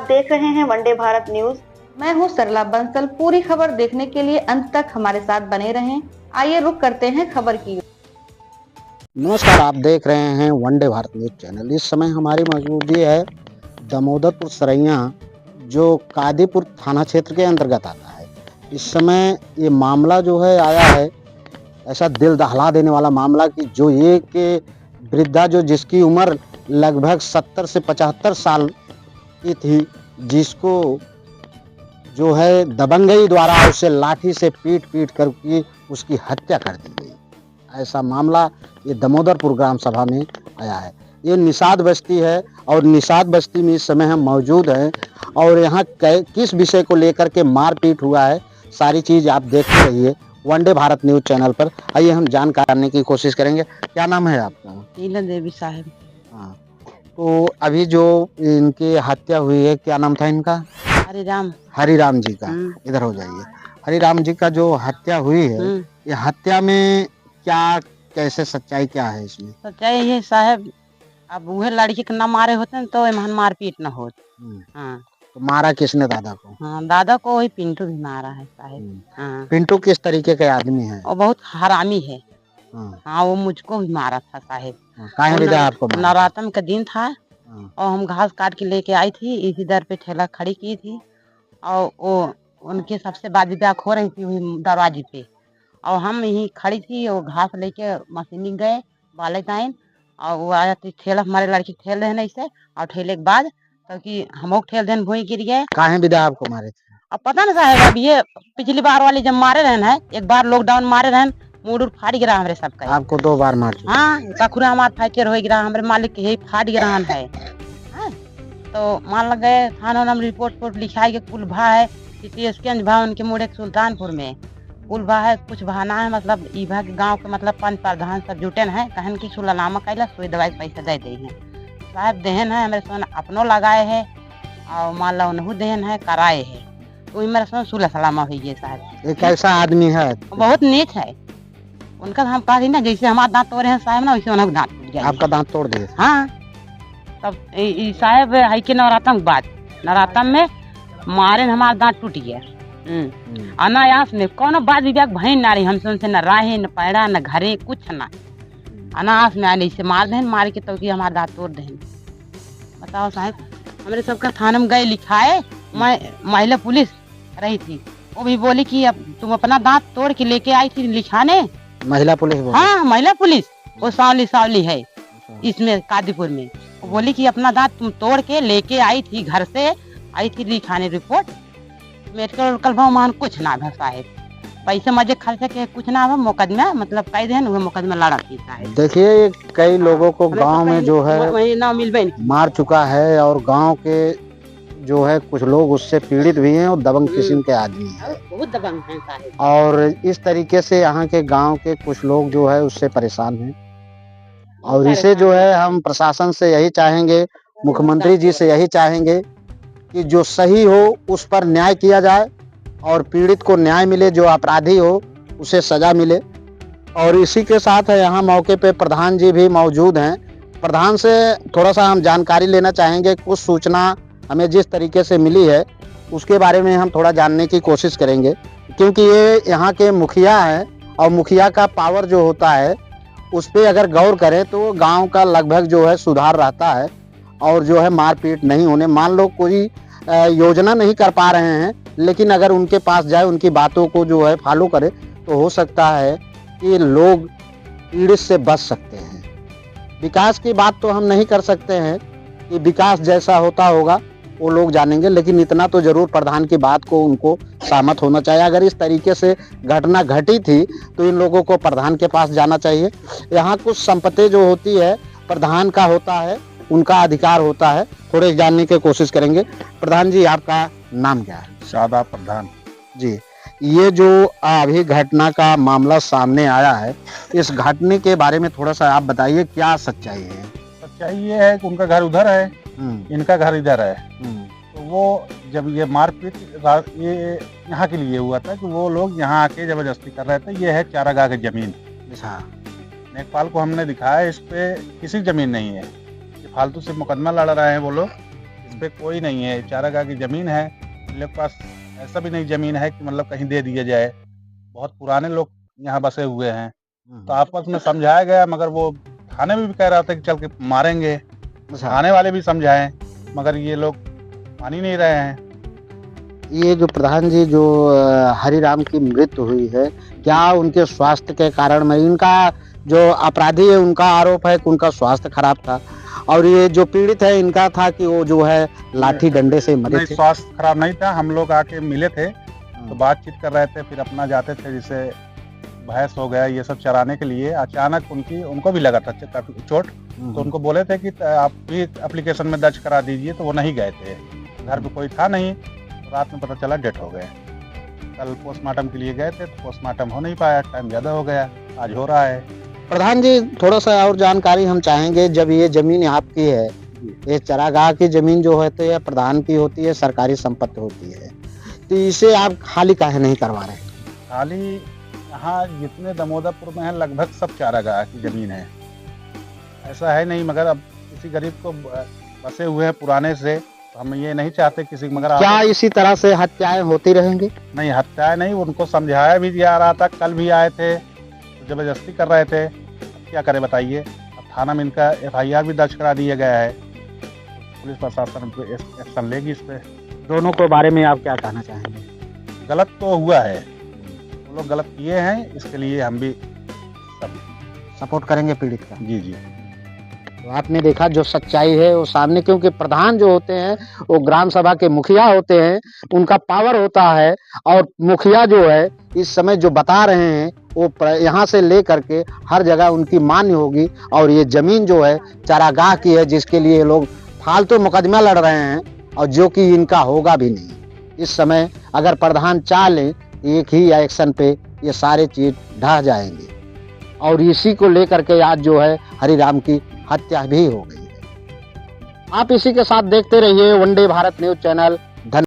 देख रहे हैं वनडे भारत न्यूज। मैं हूं सरला बंसल। पूरी खबर देखने के लिए अंत तक हमारे साथ बने रहें। आइए रुक करते हैं खबर की। नमस्कार, आप देख रहे हैं वनडे भारत न्यूज चैनल। इस समय हमारी मौजूदगी है दामोदरपुर सरैया, जो कादीपुर थाना क्षेत्र के अंतर्गत आता है। इस समय ये मामला जो है आया है, ऐसा दिल दहला देने वाला मामला कि जो एक वृद्धा जो जिसकी उम्र लगभग 70 से 75 साल की थी, जिसको जो है दबंगई द्वारा उसे लाठी से पीट करके उसकी हत्या कर दी गई। ऐसा मामला ये दामोदरपुर ग्राम सभा में आया है। ये निषाद बस्ती है और निषाद बस्ती में इस समय हम मौजूद हैं और यहाँ किस विषय को लेकर के मारपीट हुआ है, सारी चीज़ आप देखते रहिए वनडे भारत न्यूज चैनल पर। आइए हम जानकारी करने की कोशिश करेंगे। क्या नाम है आपका? नीलम देवी साहब। हाँ, तो अभी जो इनकी हत्या हुई है, क्या नाम था इनका? हरिराम जी का। इधर हो जाइए। हरिराम जी का जो हत्या हुई है, ये हत्या में क्या कैसे सच्चाई क्या है इसमें? सच्चाई ये साहब, अब वह लड़की के ना मारे होते हैं तो एमहन मारपीट न होत। हाँ, तो मारा किसने दादा को? हाँ, दादा को वही पिंटू भी मारा है साहब। हाँ, पिंटू किस तरीके के आदमी है? और बहुत हरामी है। हाँ, हाँ, वो मुझको भी मारा था साहब। काहे विदा आपको मारा? नवरात्र का दिन था और हम घास काट के लेके आई थी, इसी दर पे ठेला खड़ी की थी और वो उनके सबसे बाद बैक हो रही थी वही दरवाजे पे, और हम यहीं खड़ी थी। वो घास लेके मशीनी गए बाले टाइम, और वो आया तो ठेला हमारे लड़की ठेल रहे ऐसे, और ठेले के बाद तो कि हम ठेल देन भूई गिर गए। काहे विदा आपको मारे थे? अब पता ना साहब, अब ये पिछली बार वाली जब मारे रहन है, एक बार लॉकडाउन मारे रहन, मूड फाट गिरा हमारे सबका। आपको 2 बार मार चुके? हाँ, कखुरा हमारे फैक्चर हो गिरा, हमारे मालिक के फाट गिरा है। हाँ, तो मान लग गए थाना में रिपोर्ट लिखाई के कुल भा है, सिटी स्कैन भा उनके मुड़े सुल्तानपुर में कुल भा है। कुछ बहाना है, मतलब ईभा के गांव के मतलब पंच प्रधान सब जुटन है, कहन की सुलानामा कैला सुई दवाई पैसा दे दी है साहब। देहन है हमारे सोन अपनों लगाए है और मान लो उन्हों देहन है कराए है, तो मेरे सोन सुलह सलामा हुई है साहब। एक ऐसा आदमी है बहुत नीच है उनका। हम कहा ना जैसे हमारे दांत तोड़े हैं साहब ना, वैसे उन्हें दांत टूट गया। आपका दांत तोड़ दिए? हाँ, तब साहब है कि नवरात्र के बाद नवरात्र में मारे हमारा दांत टूट गया। अनायास में कोनो बात विवेक भइन ना रही, हमसे उनसे न राहे न पैड़ा न घरे कुछ ना, अनायास में आने से मार देन, मार के तो कि हमारा दांत तोड़ देन। बताओ साहब, हमारे सबका थाना में गए लिखाए। महिला पुलिस रही थी, वो भी बोली कि अब तुम अपना दांत तोड़ के लेके आई थी लिखाने। महिला पुलिस? हाँ, महिला पुलिस, वो सावली है इसमें कादीपुर में। वो बोली कि अपना दांत तुम तोड़ के लेके आई थी, घर से आई थी लिखाने रिपोर्ट। मेडिकल कल भाव मान कुछ ना था साहब, पैसे मजे खर्च के कुछ ना, मुकदमा मतलब कैद है, मुकदमा लड़ा थी साहब। देखिए, कई लोगों को गांव में जो है ना मिल मार चुका है और गांव के जो है कुछ लोग उससे पीड़ित भी हैं और दबंग किस्म के आदमी हैं, बहुत दबंग हैं साहब। और इस तरीके से यहाँ के गांव के कुछ लोग जो है उससे परेशान हैं। और इसे जो है हम प्रशासन से यही चाहेंगे, मुख्यमंत्री जी से यही चाहेंगे कि जो सही हो उस पर न्याय किया जाए और पीड़ित को न्याय मिले, जो अपराधी हो उसे सजा मिले। और इसी के साथ यहाँ मौके पे प्रधान जी भी मौजूद हैं। प्रधान से थोड़ा सा हम जानकारी लेना चाहेंगे। कुछ सूचना हमें जिस तरीके से मिली है उसके बारे में हम थोड़ा जानने की कोशिश करेंगे, क्योंकि ये यहाँ के मुखिया हैं और मुखिया का पावर जो होता है उस पर अगर गौर करें तो गांव का लगभग जो है सुधार रहता है और जो है मारपीट नहीं होने। मान लो कोई योजना नहीं कर पा रहे हैं, लेकिन अगर उनके पास जाए, उनकी बातों को जो है फॉलो करे, तो हो सकता है कि लोग पीड़ित से बच सकते हैं। विकास की बात तो हम नहीं कर सकते हैं कि विकास जैसा होता होगा वो लोग जानेंगे, लेकिन इतना तो जरूर प्रधान की बात को उनको सहमत होना चाहिए। अगर इस तरीके से घटना घटी थी तो इन लोगों को प्रधान के पास जाना चाहिए। यहाँ कुछ संपत्ति जो होती है प्रधान का होता है, उनका अधिकार होता है। थोड़े जानने की कोशिश करेंगे। प्रधान जी, आपका नाम क्या है? शादा प्रधान जी। ये जो अभी घटना का मामला सामने आया है, इस घटने के बारे में थोड़ा सा आप बताइए, क्या सच्चाई है? सच्चाई ये है कि उनका घर उधर है, इनका घर इधर है। तो वो जब ये मारपीट ये यहाँ के लिए हुआ था कि वो लोग यहाँ आके जबरदस्ती कर रहे थे। ये है चारागाह की जमीन। नेकपाल को हमने दिखाया, इस पे किसी जमीन नहीं है, ये फालतू से मुकदमा लड़ रहे हैं वो लोग। इस पे कोई नहीं है, चारागाह की जमीन है। इन लोग के पास ऐसा भी नहीं जमीन है कि मतलब कहीं दे दिया जाए। बहुत पुराने लोग यहाँ बसे हुए हैं, तो आपस में समझाया गया, मगर वो थाने में भी कह रहा था कि चल के मारेंगे, थाने वाले भी समझाएं, मगर ये लोग मान ही नहीं रहे हैं। ये जो प्रधान जी जो हरिराम की मृत्यु हुई है, क्या उनके स्वास्थ्य के कारण में? इनका जो अपराधी है उनका आरोप है कि उनका स्वास्थ्य खराब था, और ये जो पीड़ित है इनका था कि वो जो है लाठी डंडे से मरे नहीं, थे। स्वास्थ्य खराब नहीं था। हम लोग आके मिले थे तो बातचीत कर रहे थे, फिर अपना जाते थे, जिसे भैंस हो गया ये सब चराने के लिए। अचानक उनको भी लगा था चोट, तो उनको बोले थे कि आप भी एप्लीकेशन में दर्ज करा दीजिए, तो वो नहीं गए थे। घर पे कोई था नहीं, तो रात में पता चला डेथ हो गए। कल पोस्टमार्टम के लिए गए थे, तो पोस्टमार्टम हो नहीं पाया, टाइम ज़्यादा हो गया, आज हो रहा है। प्रधान जी थोड़ा सा और जानकारी हम चाहेंगे। जब ये जमीन आपकी है, ये चरागाह की जमीन जो है तो ये प्रधान की होती है, सरकारी संपत्ति होती है, तो इसे आप खाली काहे नहीं करवा रहे? खाली यहाँ जितने दमोदरपुर में है लगभग सब चारागाह की जमीन है, ऐसा है नहीं। मगर अब किसी गरीब को बसे हुए हैं पुराने से, तो हम ये नहीं चाहते किसी, मगर क्या इसी तरह से हत्याएं होती रहेंगी? नहीं, हत्याएं नहीं, उनको समझाया भी जा रहा था। कल भी आए थे, तो जबरदस्ती कर रहे थे। अब क्या करें बताइए। अब थाना में इनका FIR भी दर्ज करा दिया गया है, पुलिस प्रशासन एक्शन लेगी इस पे। दोनों के बारे में आप क्या कहना चाहेंगे? गलत तो हुआ है, वो लोग गलत किए हैं, इसके लिए हम भी सब सपोर्ट करेंगे पीड़ित का। जी जी। तो आपने देखा जो सच्चाई है वो सामने, क्योंकि प्रधान जो होते हैं वो ग्राम सभा के मुखिया होते हैं, उनका पावर होता है, और मुखिया जो है इस समय जो बता रहे हैं वो यहाँ से ले करके हर जगह उनकी मान्य होगी। और ये जमीन जो है चारागाह की है, जिसके लिए लोग फालतू मुकदमा लड़ रहे हैं, और जो कि इनका होगा भी नहीं। इस समय अगर प्रधान चाह लें, एक ही एक्शन पे ये सारे चीज ढह जाएंगे, और इसी को लेकर के आज जो है हरिराम की हत्या भी हो गई है। आप इसी के साथ देखते रहिए वंदे भारत न्यूज चैनल।